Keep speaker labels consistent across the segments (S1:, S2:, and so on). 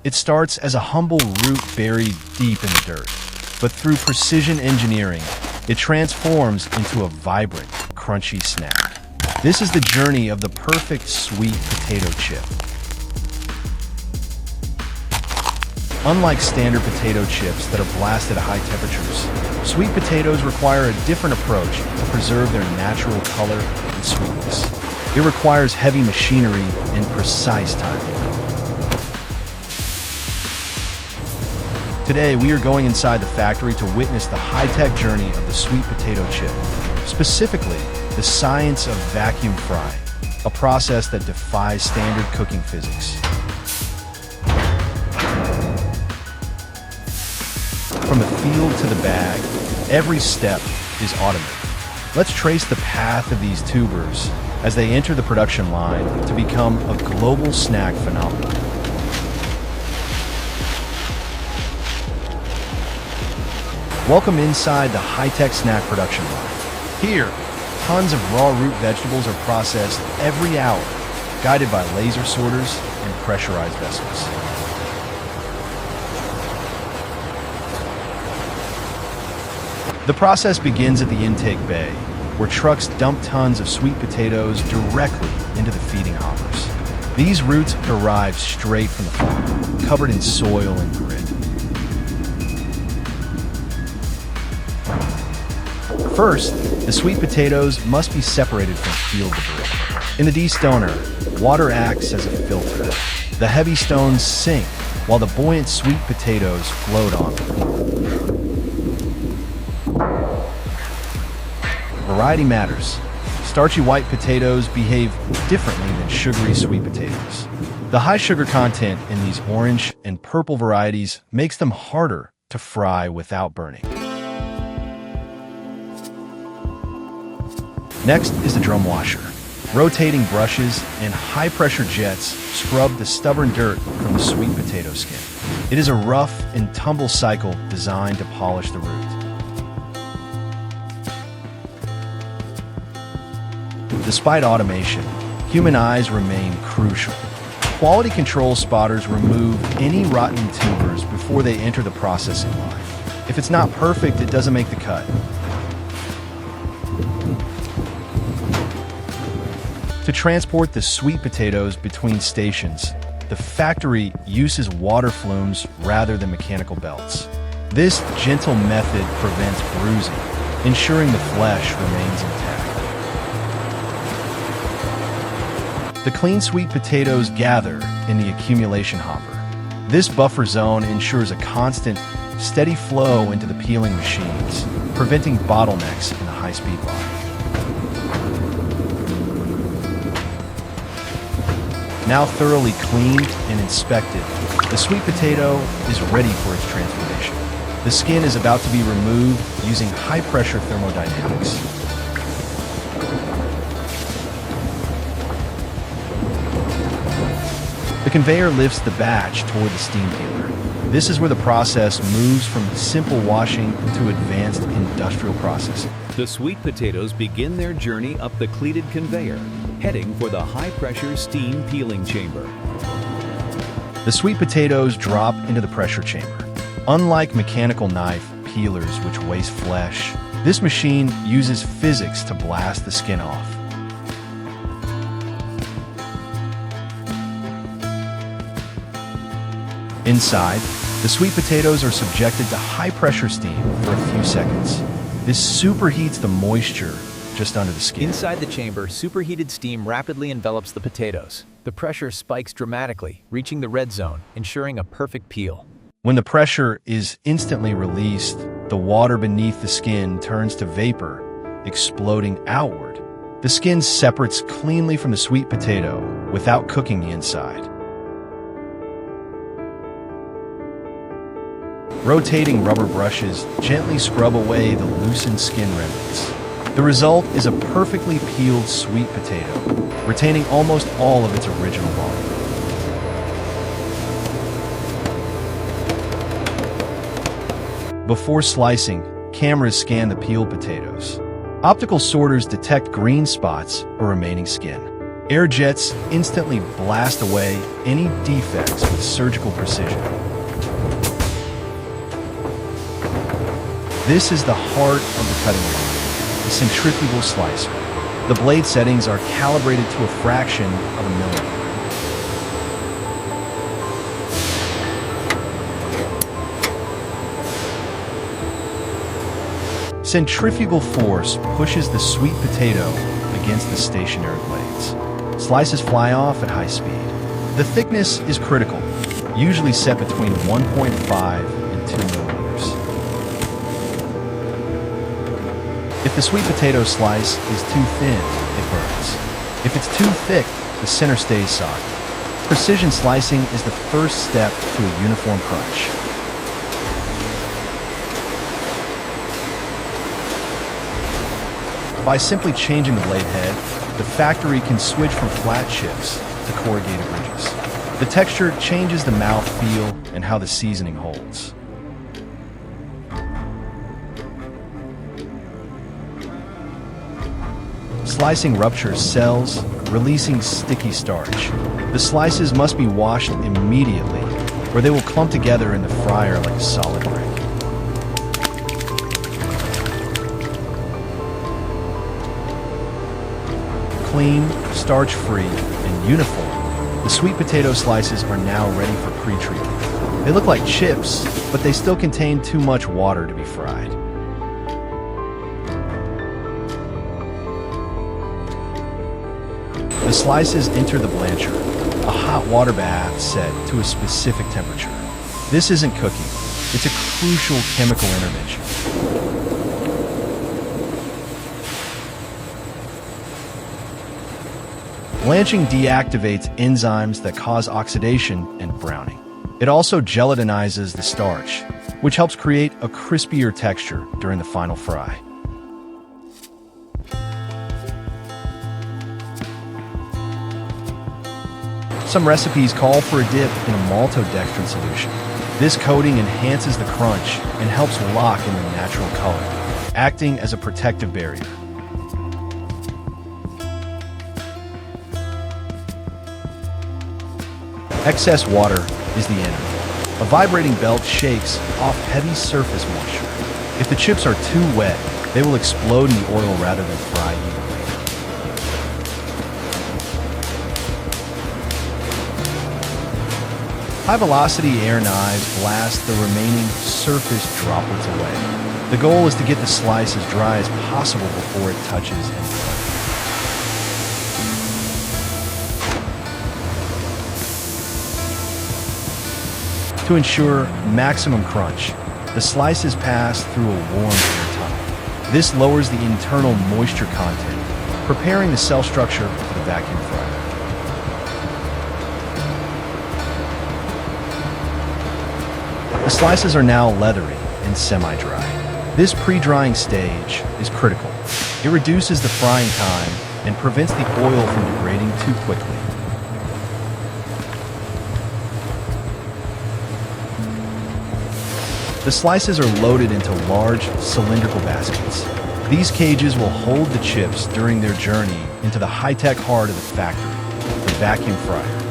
S1: It starts as a humble root buried deep in the dirt, but through precision engineering, it transforms into a vibrant, crunchy snack. This is the journey of the perfect sweet potato chip. Unlike standard potato chips that are blasted at high temperatures, sweet potatoes require a different approach to preserve their natural color and sweetness. It requires heavy machinery and precise timing. Today, we are going inside the factory to witness the high-tech journey of the sweet potato chip, specifically the science of vacuum frying, a process that defies standard cooking physics. From the field to the bag, every step is automated. Let's trace the path of these tubers as they enter the production line to become a global snack phenomenon. Welcome inside the high-tech snack production line. Here, tons of raw root vegetables are processed every hour, guided by laser sorters and pressurized vessels. The process begins at the intake bay, where trucks dump tons of sweet potatoes directly into the feeding hoppers. These roots arrive straight from the farm, covered in soil and grit. First, the sweet potatoes must be separated from field debris. In the destoner, water acts as a filter. The heavy stones sink, while the buoyant sweet potatoes float onward. Variety matters. Starchy white potatoes behave differently than sugary sweet potatoes. The high sugar content in these orange and purple varieties makes them harder to fry without burning. Next is the drum washer. Rotating brushes and high-pressure jets scrub the stubborn dirt from the sweet potato skin. It is a rough and tumble cycle designed to polish the root. Despite automation, human eyes remain crucial. Quality control spotters remove any rotten tubers before they enter the processing line. If it's not perfect, it doesn't make the cut. To transport the sweet potatoes between stations, the factory uses water flumes rather than mechanical belts. This gentle method prevents bruising, ensuring the flesh remains intact. The clean sweet potatoes gather in the accumulation hopper. This buffer zone ensures a constant, steady flow into the peeling machines, preventing bottlenecks in the high-speed line. Now thoroughly cleaned and inspected, the sweet potato is ready for its transformation. The skin is about to be removed using high-pressure thermodynamics. The conveyor lifts the batch toward the steam peeler. This is where the process moves from simple washing to advanced industrial processing.
S2: The sweet potatoes begin their journey up the cleated conveyor, heading for the high-pressure steam peeling chamber.
S1: The sweet potatoes drop into the pressure chamber. Unlike mechanical knife peelers which waste flesh, this machine uses physics to blast the skin off. Inside, the sweet potatoes are subjected to high-pressure steam for a few seconds. This superheats the moisture just under the skin.
S3: Inside the chamber, superheated steam rapidly envelops the potatoes. The pressure spikes dramatically, reaching the red zone, ensuring a perfect peel.
S1: When the pressure is instantly released, the water beneath the skin turns to vapor, exploding outward. The skin separates cleanly from the sweet potato without cooking the inside. Rotating rubber brushes gently scrub away the loosened skin remnants. The result is a perfectly peeled sweet potato, retaining almost all of its original volume. Before slicing, cameras scan the peeled potatoes. Optical sorters detect green spots or remaining skin. Air jets instantly blast away any defects with surgical precision. This is the heart of the cutting line, the centrifugal slicer. The blade settings are calibrated to a fraction of a millimeter. Centrifugal force pushes the sweet potato against the stationary blades. Slices fly off at high speed. The thickness is critical, usually set between 1.5 and 2 millimeters. If the sweet potato slice is too thin, it burns. If it's too thick, the center stays soggy. Precision slicing is the first step to a uniform crunch. By simply changing the blade head, the factory can switch from flat chips to corrugated ridges. The texture changes the mouth feel and how the seasoning holds. Slicing ruptures cells, releasing sticky starch. The slices must be washed immediately, or they will clump together in the fryer like a solid brick. Clean, starch-free, and uniform, the sweet potato slices are now ready for pre-treatment. They look like chips, but they still contain too much water to be fried. The slices enter the blancher, a hot water bath set to a specific temperature. This isn't cooking, it's a crucial chemical intervention. Blanching deactivates enzymes that cause oxidation and browning. It also gelatinizes the starch, which helps create a crispier texture during the final fry. Some recipes call for a dip in a maltodextrin solution. This coating enhances the crunch and helps lock in the natural color, acting as a protective barrier. Excess water is the enemy. A vibrating belt shakes off heavy surface moisture. If the chips are too wet, they will explode in the oil rather than fry evenly. High-velocity air knives blast the remaining surface droplets away. The goal is to get the slice as dry as possible before it touches any butter. To ensure maximum crunch, the slices pass through a warm air tunnel. This lowers the internal moisture content, preparing the cell structure for the vacuum fryer. The slices are now leathery and semi-dry. This pre-drying stage is critical. It reduces the frying time and prevents the oil from degrading too quickly. The slices are loaded into large cylindrical baskets. These cages will hold the chips during their journey into the high-tech heart of the factory, the vacuum fryer.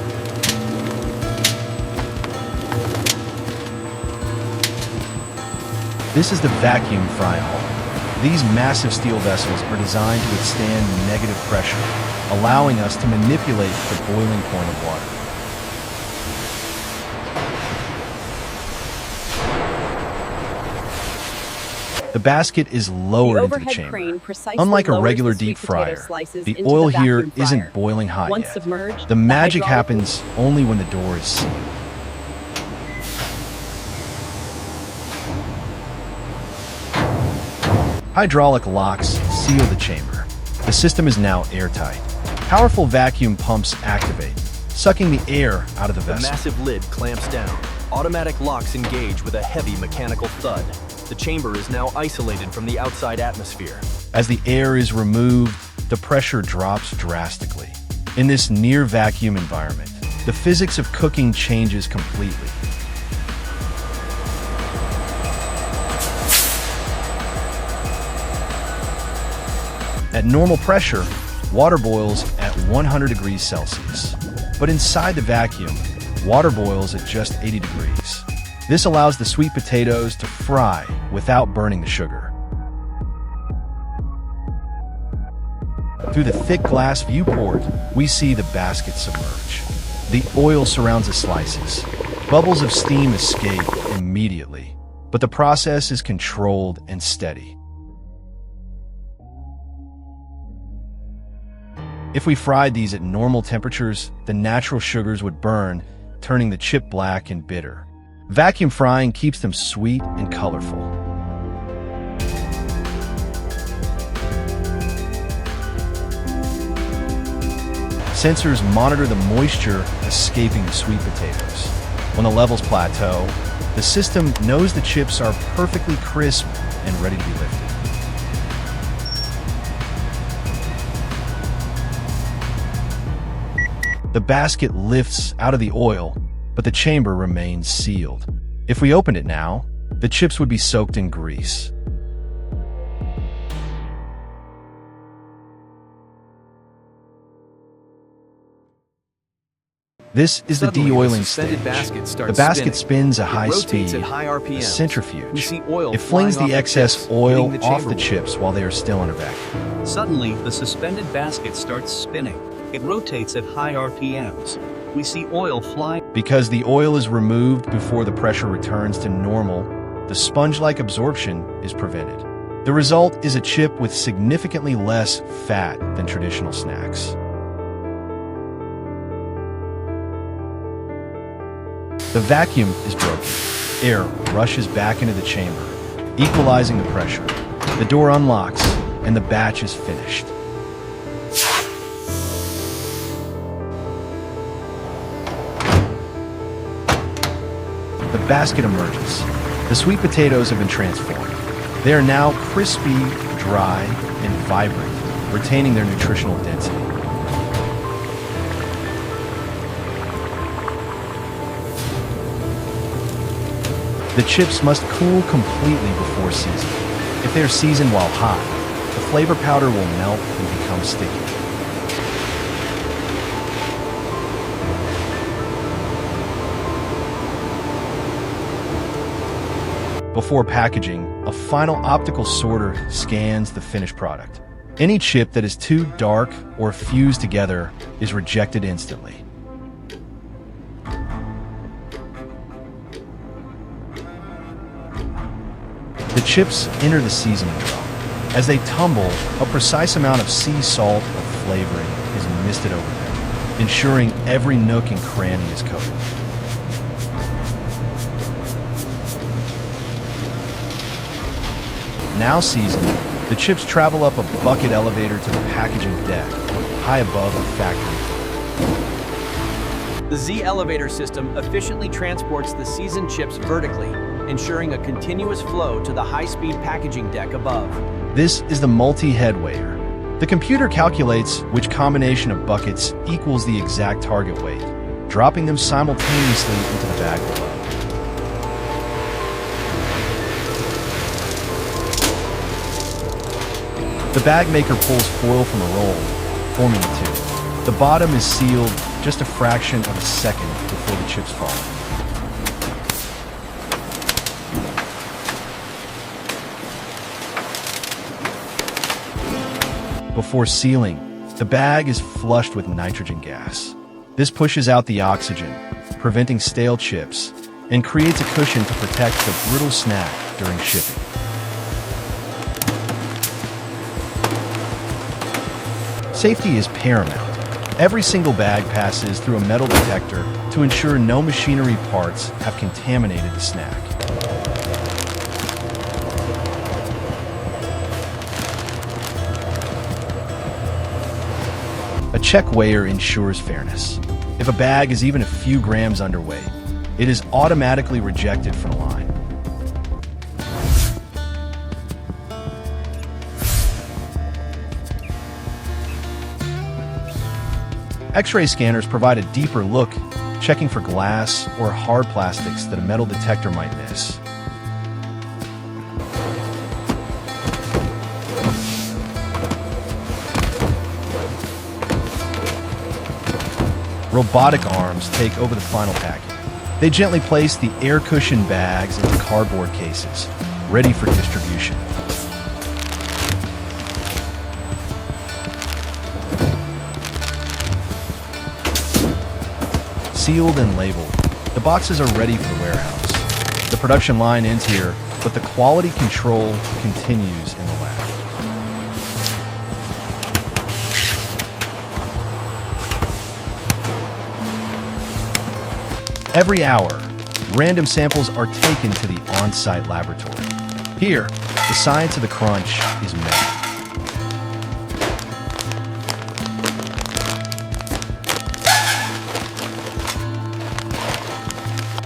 S1: This is the vacuum fry hall. These massive steel vessels are designed to withstand negative pressure, allowing us to manipulate the boiling point of water. The basket is lowered into the chamber. Unlike a regular deep fryer, the oil here isn't boiling hot yet. The magic happens only when the door is sealed. Hydraulic locks seal the chamber. The system is now airtight. Powerful vacuum pumps activate, sucking the air out of the vessel.
S4: The massive lid clamps down. Automatic locks engage with a heavy mechanical thud. The chamber is now isolated from the outside atmosphere.
S1: As the air is removed, the pressure drops drastically. In this near vacuum environment, the physics of cooking changes completely. At normal pressure, water boils at 100 degrees Celsius. But inside the vacuum, water boils at just 80 degrees. This allows the sweet potatoes to fry without burning the sugar. Through the thick glass viewport, we see the basket submerge. The oil surrounds the slices. Bubbles of steam escape immediately, but the process is controlled and steady. If we fried these at normal temperatures, the natural sugars would burn, turning the chip black and bitter. Vacuum frying keeps them sweet and colorful. Sensors monitor the moisture escaping the sweet potatoes. When the levels plateau, the system knows the chips are perfectly crisp and ready to be lifted. The basket lifts out of the oil, but the chamber remains sealed. If we opened it now, the chips would be soaked in grease. This is the
S4: Suddenly,
S1: de-oiling
S4: suspended
S1: stage.
S4: basket starts
S1: The basket
S4: spinning.
S1: spins at high
S4: rotates
S1: speed,
S4: at high RPMs.
S1: a centrifuge.
S4: We see oil
S1: It flings
S4: flying
S1: the
S4: off
S1: excess
S4: chips,
S1: oil
S4: hitting the
S1: off
S4: chamber
S1: the
S4: wall.
S1: chips while they are still in a vacuum.
S5: Suddenly, the suspended basket starts spinning. It rotates at high RPMs. We see oil fly.
S1: Because the oil is removed before the pressure returns to normal, the sponge-like absorption is prevented. The result is a chip with significantly less fat than traditional snacks. The vacuum is broken. Air rushes back into the chamber, equalizing the pressure. The door unlocks, and the batch is finished. The basket emerges. The sweet potatoes have been transformed. They are now crispy, dry, and vibrant, retaining their nutritional density. The chips must cool completely before seasoning. If they are seasoned while hot, the flavor powder will melt and become sticky. Before packaging, a final optical sorter scans the finished product. Any chip that is too dark or fused together is rejected instantly. The chips enter the seasoning drum. As they tumble, a precise amount of sea salt or flavoring is misted over them, ensuring every nook and cranny is coated. Now seasoned, the chips travel up a bucket elevator to the packaging deck, high above the factory floor.
S3: The Z elevator system efficiently transports the seasoned chips vertically, ensuring a continuous flow to the high-speed packaging deck above.
S1: This is the multi-head weigher. The computer calculates which combination of buckets equals the exact target weight, dropping them simultaneously into the bag below. The bag maker pulls foil from a roll, forming a tube. The bottom is sealed just a fraction of a second before the chips fall. Before sealing, the bag is flushed with nitrogen gas. This pushes out the oxygen, preventing stale chips, and creates a cushion to protect the brittle snack during shipping. Safety is paramount. Every single bag passes through a metal detector to ensure no machinery parts have contaminated the snack. A check weigher ensures fairness. If a bag is even a few grams underweight, it is automatically rejected from the line. X-ray scanners provide a deeper look, checking for glass or hard plastics that a metal detector might miss. robotic arms take over the final packing. They gently place the air cushion bags into cardboard cases, ready for distribution. Sealed and labeled, the boxes are ready for the warehouse. The production line ends here, but the quality control continues in the lab. Every hour, random samples are taken to the on-site laboratory. Here, the science of the crunch is measured.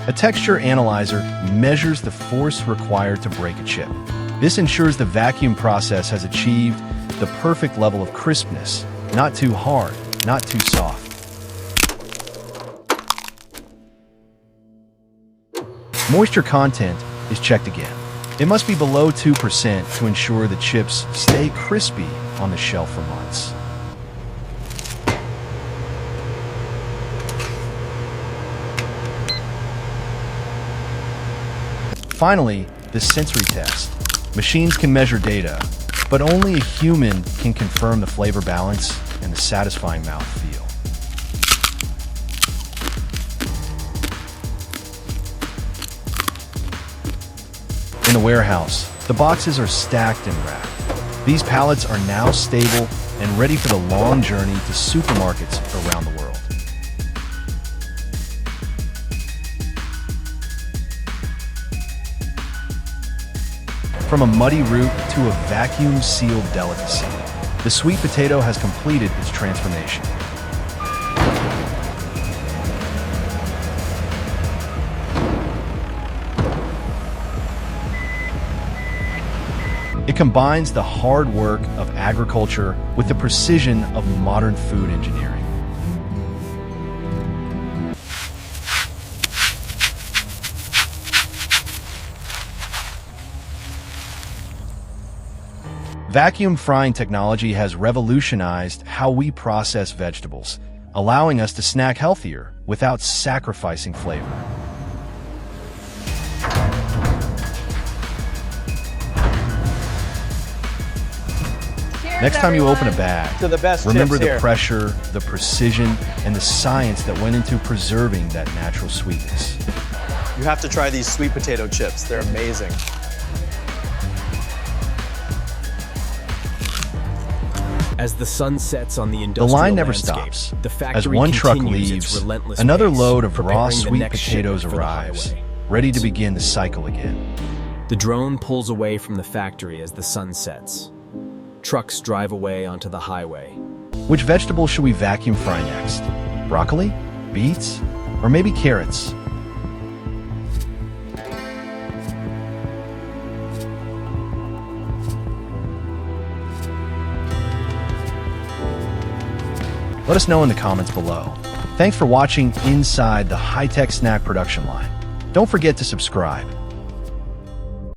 S1: A texture analyzer measures the force required to break a chip. This ensures the vacuum process has achieved the perfect level of crispness, not too hard, not too soft. Moisture content is checked again. It must be below 2% to ensure the chips stay crispy on the shelf for months. Finally, the sensory test. Machines can measure data, but only a human can confirm the flavor balance and the satisfying mouthfeel. In the warehouse, the boxes are stacked and wrapped. These pallets are now stable and ready for the long journey to supermarkets around the world. From a muddy root to a vacuum-sealed delicacy, the sweet potato has completed its transformation. It combines the hard work of agriculture with the precision of modern food engineering. Vacuum frying technology has revolutionized how we process vegetables, allowing us to snack healthier without sacrificing flavor. Next time you open a bag, remember the pressure, the precision, and the science that went into preserving that natural sweetness.
S4: You have to try these sweet potato chips. They're amazing. As the sun sets on the industrial
S1: The line never
S4: landscape,
S1: stops.
S4: the factory
S1: As one truck
S4: continues
S1: leaves,
S4: its relentless
S1: another
S4: pace,
S1: load of raw
S4: preparing the
S1: sweet
S4: next
S1: potatoes
S4: shipment for the
S1: arrives,
S4: highway.
S1: ready to begin the cycle again.
S4: The drone pulls away from the factory as the sun sets. Trucks drive away onto the highway.
S1: Which vegetable should we vacuum fry next? Broccoli? Beets? Or maybe carrots? Let us know in the comments below. Thanks for watching Inside the High-Tech Snack Production Line. Don't forget to subscribe.